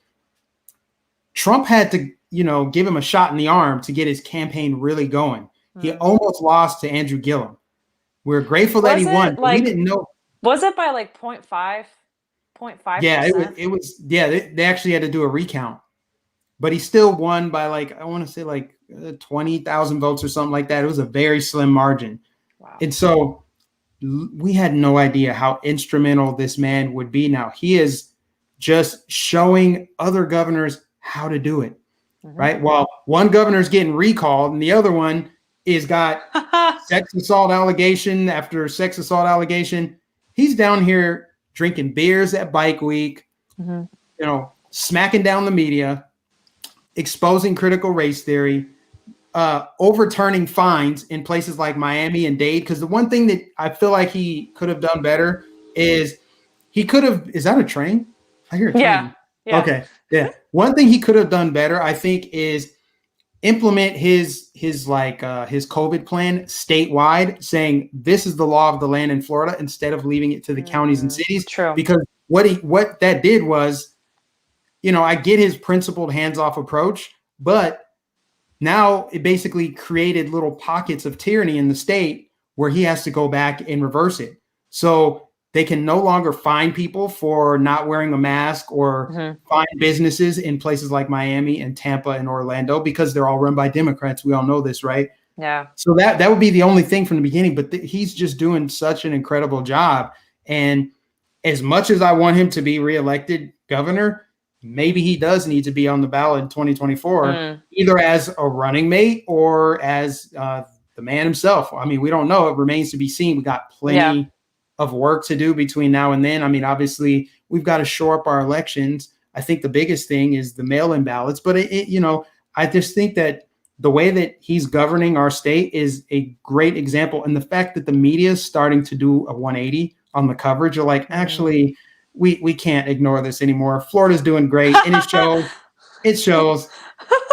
Trump had to, give him a shot in the arm to get his campaign really going. He almost lost to Andrew Gillum. We're grateful that he won. We didn't know. Was it by like 0.5? 0.5%? Yeah, it was. Yeah, they actually had to do a recount. But he still won by I want to say 20,000 votes or something like that. It was a very slim margin. Wow. And so we had no idea how instrumental this man would be now. He is just showing other governors how to do it, right? While one governor's getting recalled and the other one is got sex assault allegation after sex assault allegation. He's down here drinking beers at Bike Week, smacking down the media, exposing critical race theory, overturning fines in places like Miami and Dade. Because the one thing that I feel like he could have done better is is that a train? I hear a train. Yeah. Okay. Yeah. One thing he could have done better, I think, is implement his COVID plan statewide, saying this is the law of the land in Florida, instead of leaving it to the counties and cities. True. Because what that did was, I get his principled hands-off approach, but now it basically created little pockets of tyranny in the state where he has to go back and reverse it. So they can no longer fine people for not wearing a mask or fine businesses in places like Miami and Tampa and Orlando, because they're all run by Democrats. We all know this, right? Yeah. So that would be the only thing from the beginning, but he's just doing such an incredible job. And as much as I want him to be reelected governor, maybe he does need to be on the ballot in 2024, either as a running mate or as the man himself. I mean, we don't know. It remains to be seen. We got plenty of work to do between now and then. I mean, obviously, we've got to shore up our elections. I think the biggest thing is the mail-in ballots. But, I just think that the way that he's governing our state is a great example. And the fact that the media is starting to do a 180 on the coverage, you're like, actually, we can't ignore this anymore. Florida's doing great. And it shows.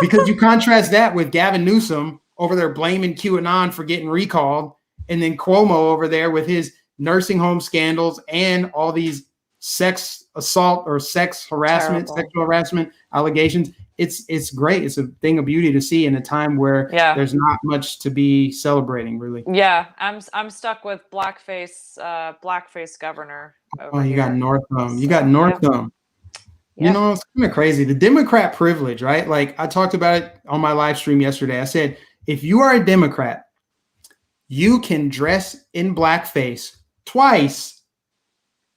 Because you contrast that with Gavin Newsom over there blaming QAnon for getting recalled, and then Cuomo over there with his nursing home scandals and all these sex assault or sexual harassment allegations. It's great. It's a thing of beauty to see in a time where there's not much to be celebrating, really. Yeah, I'm stuck with blackface governor. You got Northam. It's kind of crazy. The Democrat privilege, right? Like I talked about it on my live stream yesterday. I said, if you are a Democrat, you can dress in blackface twice,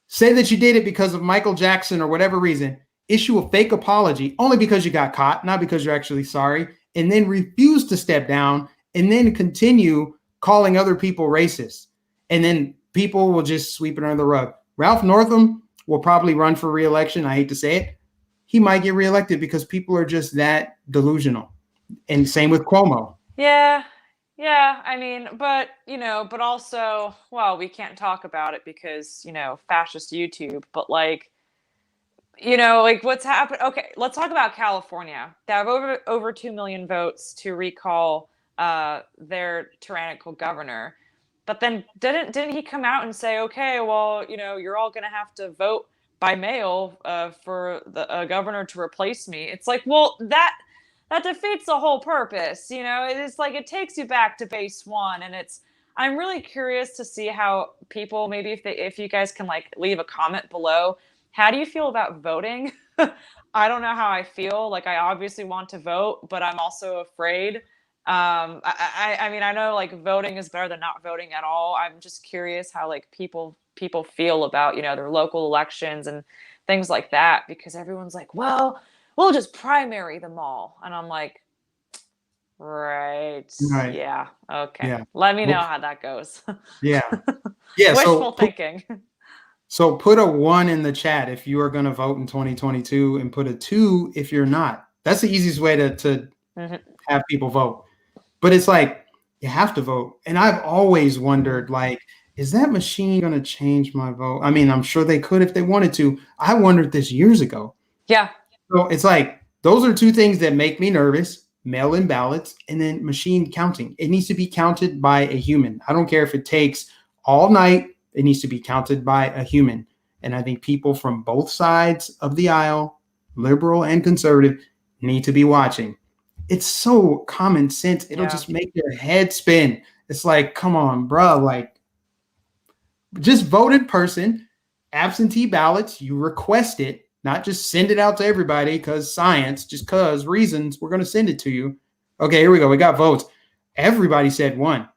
say that you did it because of Michael Jackson or whatever reason, issue a fake apology only because you got caught, not because you're actually sorry, and then refuse to step down and then continue calling other people racist. And then people will just sweep it under the rug. Ralph Northam will probably run for re-election. I hate to say it. He might get reelected because people are just that delusional. And same with Cuomo. Yeah. Yeah. I mean, but, but also, well, we can't talk about it because, fascist YouTube, but like what's happened. Okay. Let's talk about California. They have over 2 million votes to recall their tyrannical governor. But then didn't he come out and say, okay, well, you're all going to have to vote by mail for the governor to replace me? It's like, well, that defeats the whole purpose. It's like it takes you back to base one. And I'm really curious to see how people, maybe if you guys can like leave a comment below, how do you feel about voting? I don't know how I feel. Like, I obviously want to vote, but I'm also afraid. I mean, I know like voting is better than not voting at all. I'm just curious how like people feel about, their local elections and things like that, because everyone's like, well, we'll just primary them all. And I'm like, right. Yeah. Okay. Yeah. Let me know how that goes. Yeah. Yeah. Wishful thinking. So put a 1 in the chat if you are going to vote in 2022 and put a 2 if you're not. That's the easiest way to have people vote. But it's like, you have to vote. And I've always wondered, like, is that machine going to change my vote? I mean, I'm sure they could if they wanted to. I wondered this years ago. Yeah. So it's like, those are two things that make me nervous: mail-in ballots and then machine counting. It needs to be counted by a human. I don't care if it takes all night. It needs to be counted by a human. And I think people from both sides of the aisle, liberal and conservative, need to be watching. It's so common sense. It'll just make your head spin. It's like, come on, bro. Like, just vote in person. Absentee ballots, you request it, not just send it out to everybody because science, just because reasons, we're going to send it to you. Okay, here we go. We got votes. Everybody said 1.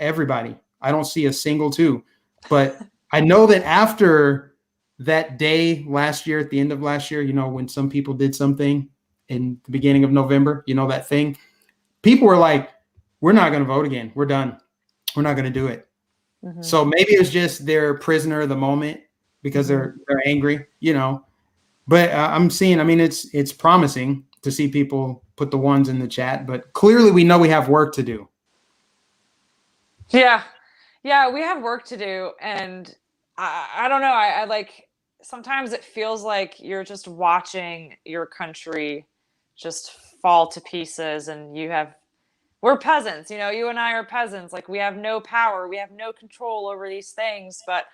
Everybody. I don't see a single 2. But I know that after that day last year, at the end of last year, when some people did something in the beginning of November, that thing, people were like, we're not going to vote again. We're done. We're not going to do it. Mm-hmm. So maybe it's just they're prisoner of the moment because they're angry, But I'm seeing, I mean, it's promising to see people put the 1s in the chat, but clearly we know we have work to do. Yeah. Yeah, we have work to do. And I don't know. I like, sometimes it feels like you're just watching your country just fall to pieces, and we're peasants, you and I are peasants. Like, we have no power, we have no control over these things. But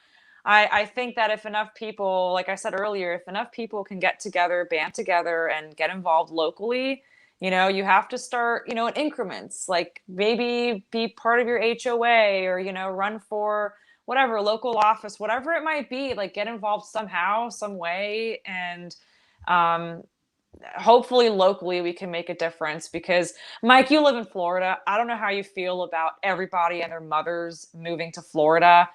I think that if enough people, like I said earlier, if enough people can get together, band together, and get involved locally, you have to start, in increments, like maybe be part of your HOA or, run for whatever local office, whatever it might be, like get involved somehow, some way. And hopefully locally we can make a difference, because Mike, you live in Florida. I don't know how you feel about everybody and their mothers moving to Florida.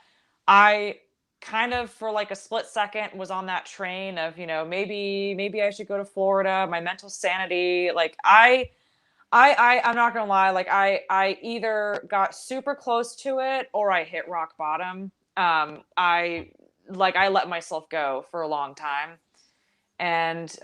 I kind of, for like a split second, was on that train of, maybe I should go to Florida. My mental sanity, like I'm not gonna lie, like I either got super close to it or I hit rock bottom. I let myself go for a long time. And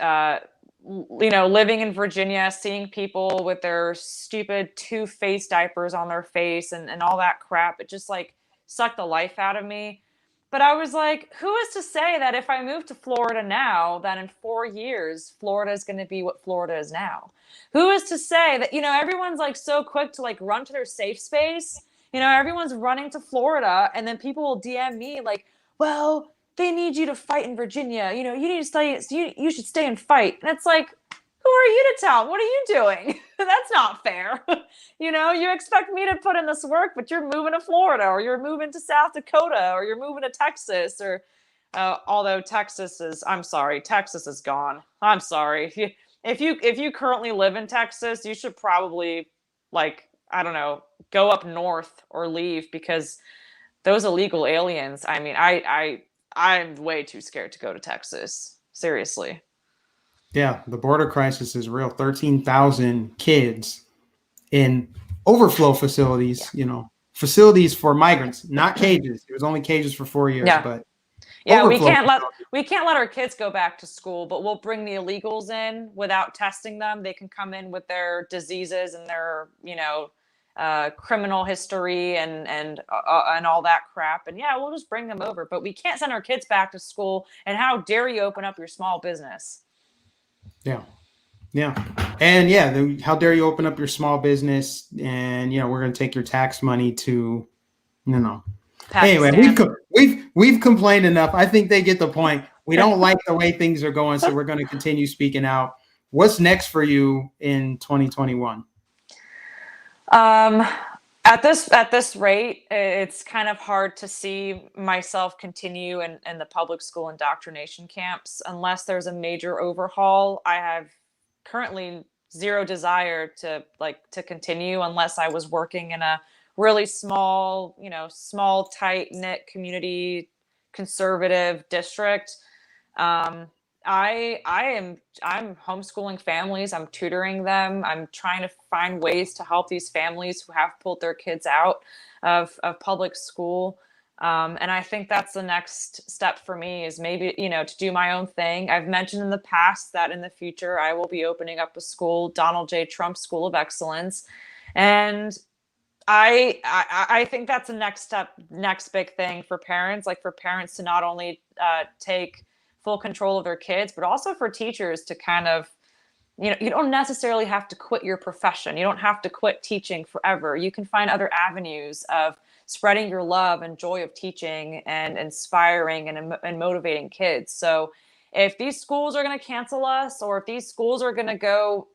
living in Virginia, seeing people with their stupid 2-face diapers on their face and all that crap, it just like sucked the life out of me. But I was like, who is to say that if I move to Florida now, that in 4 years, Florida is going to be what Florida is now? Who is to say that, everyone's like so quick to like run to their safe space. Everyone's running to Florida, and then people will DM me like, well, they need you to fight in Virginia. You need to stay, you should stay and fight. And it's like, who are you to tell? What are you doing? That's not fair. You expect me to put in this work, but you're moving to Florida, or you're moving to South Dakota, or you're moving to Texas, or although Texas is gone. I'm sorry. If you currently live in Texas, you should probably, like, I don't know, go up north or leave, because those illegal aliens, I mean, I'm way too scared to go to Texas. Seriously. Yeah, the border crisis is real. 13,000 kids in overflow facilities, facilities for migrants, not cages. It was only cages for 4 years, but overflow we can't let our kids go back to school, but we'll bring the illegals in without testing them. They can come in with their diseases and their, criminal history and all that crap. And yeah, we'll just bring them over, but we can't send our kids back to school. And how dare you open up your small business? Yeah. Yeah. And yeah, how dare you open up your small business and, we're going to take your tax money to, Pakistan. Anyway, we've complained enough. I think they get the point. We don't like the way things are going, so we're going to continue speaking out. What's next for you in 2021? At this rate, it's kind of hard to see myself continue in the public school indoctrination camps unless there's a major overhaul. I have currently zero desire to continue unless I was working in a really small, tight knit community conservative district. I'm homeschooling families. I'm tutoring them. I'm trying to find ways to help these families who have pulled their kids out of public school. And I think that's the next step for me is maybe, to do my own thing. I've mentioned in the past that in the future, I will be opening up a school, Donald J. Trump School of Excellence. And I think that's the next big thing for parents, for parents to not only take full control of their kids, but also for teachers to kind of, you don't necessarily have to quit your profession. You don't have to quit teaching forever. You can find other avenues of spreading your love and joy of teaching and inspiring and motivating kids. So if these schools are going to cancel us, or if these schools are going to go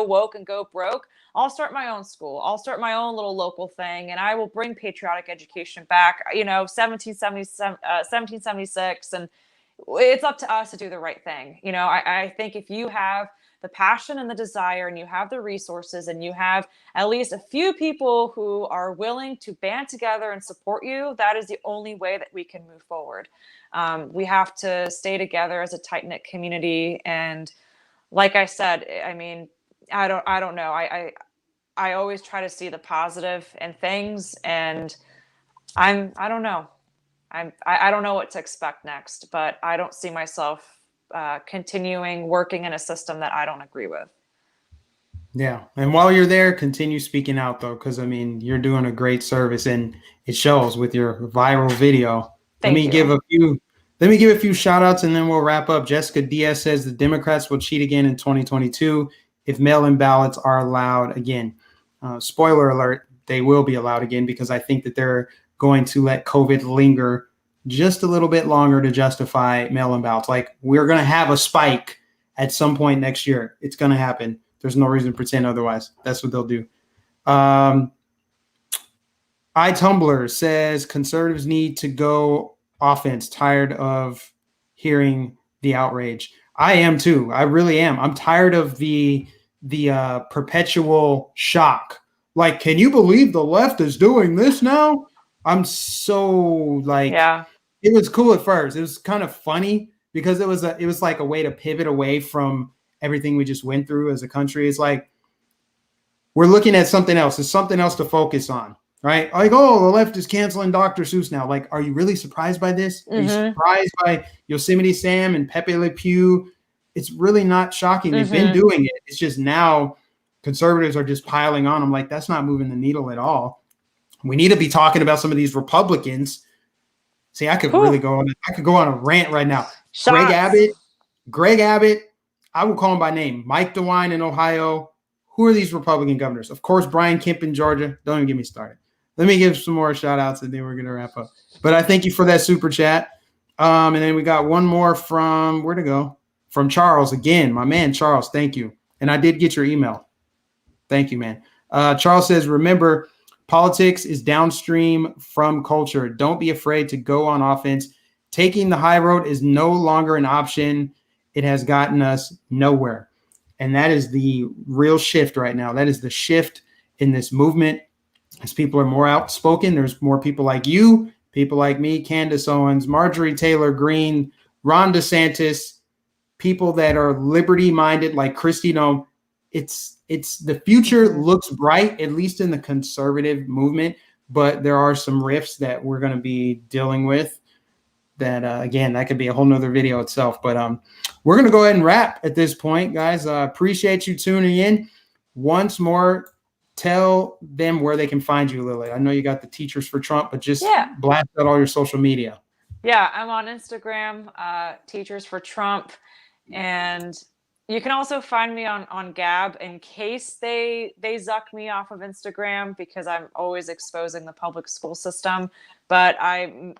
woke and go broke, I'll start my own school. I'll start my own little local thing, and I will bring patriotic education back, 1776, and it's up to us to do the right thing. I think if you have the passion and the desire, and you have the resources, and you have at least a few people who are willing to band together and support you, that is the only way that we can move forward. We have to stay together as a tight-knit community. And like I said, I mean, I don't know. I always try to see the positive in things, and I don't know. I don't know what to expect next, but I don't see myself continuing working in a system that I don't agree with. Yeah. And while you're there, continue speaking out though, because you're doing a great service and it shows with your viral video. Let me give a few shout outs and then we'll wrap up. Jessica Diaz says the Democrats will cheat again in 2022 if mail-in ballots are allowed again. Spoiler alert, they will be allowed again because I think that they're going to let COVID linger just a little bit longer to justify mail-in ballots. We're going to have a spike at some point next year. It's going to happen. There's no reason to pretend otherwise. That's what they'll do. iTumbler says conservatives need to go offense. Tired of hearing the outrage. I am too. I really am. I'm tired of the perpetual shock. Can you believe the left is doing this now? I'm so It was cool at first. It was kind of funny because it was like a way to pivot away from everything we just went through as a country. It's like we're looking at something else. There's something else to focus on, right? The left is canceling Dr. Seuss now. Are you really surprised by this? Mm-hmm. Are you surprised by Yosemite Sam and Pepe Le Pew? It's really not shocking. They've been doing it. It's just now conservatives are just piling on. I'm like, that's not moving the needle at all. We need to be talking about some of these Republicans. See, I could really go on a rant right now. Shots. Greg Abbott, I will call him by name. Mike DeWine in Ohio. Who are these Republican governors? Of course, Brian Kemp in Georgia. Don't even get me started. Let me give some more shout outs and then we're going to wrap up. But I thank you for that super chat. And then we got one more from, where'd it go? From Charles again. My man, Charles, thank you. And I did get your email. Thank you, man. Charles says, remember, politics is downstream from culture. Don't be afraid to go on offense. Taking the high road is no longer an option. It has gotten us nowhere. And that is the real shift right now. That is the shift in this movement. As people are more outspoken, there's more people like you, people like me, Candace Owens, Marjorie Taylor Greene, Ron DeSantis, people that are liberty minded, like Christy, you know, it's the future looks bright, at least in the conservative movement, but there are some rifts that we're going to be dealing with that, again, that could be a whole nother video itself, but we're going to go ahead and wrap at this point, guys. Appreciate you tuning in. Once more, tell them where they can find you, Lily. I know you got the Teachers for Trump, but just blast out all your social media. Yeah, I'm on Instagram, Teachers for Trump, and you can also find me on Gab in case they zuck me off of Instagram, because I'm always exposing the public school system. But I'm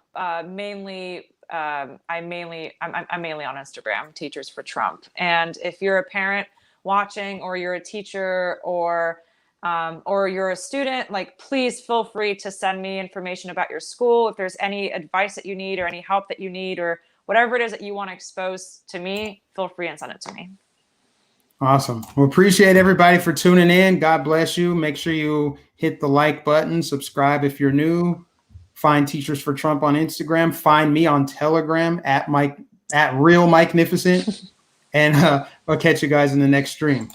mainly on Instagram, Teachers for Trump. And if you're a parent watching, or you're a teacher, or you're a student, like, please feel free to send me information about your school. If there's any advice that you need, or any help that you need, or whatever it is that you want to expose to me, feel free and send it to me. Awesome. Well, appreciate everybody for tuning in. God bless you. Make sure you hit the like button, subscribe if you're new. Find Teachers for Trump on Instagram. Find me on Telegram at real Mike Nificent. And I'll catch you guys in the next stream.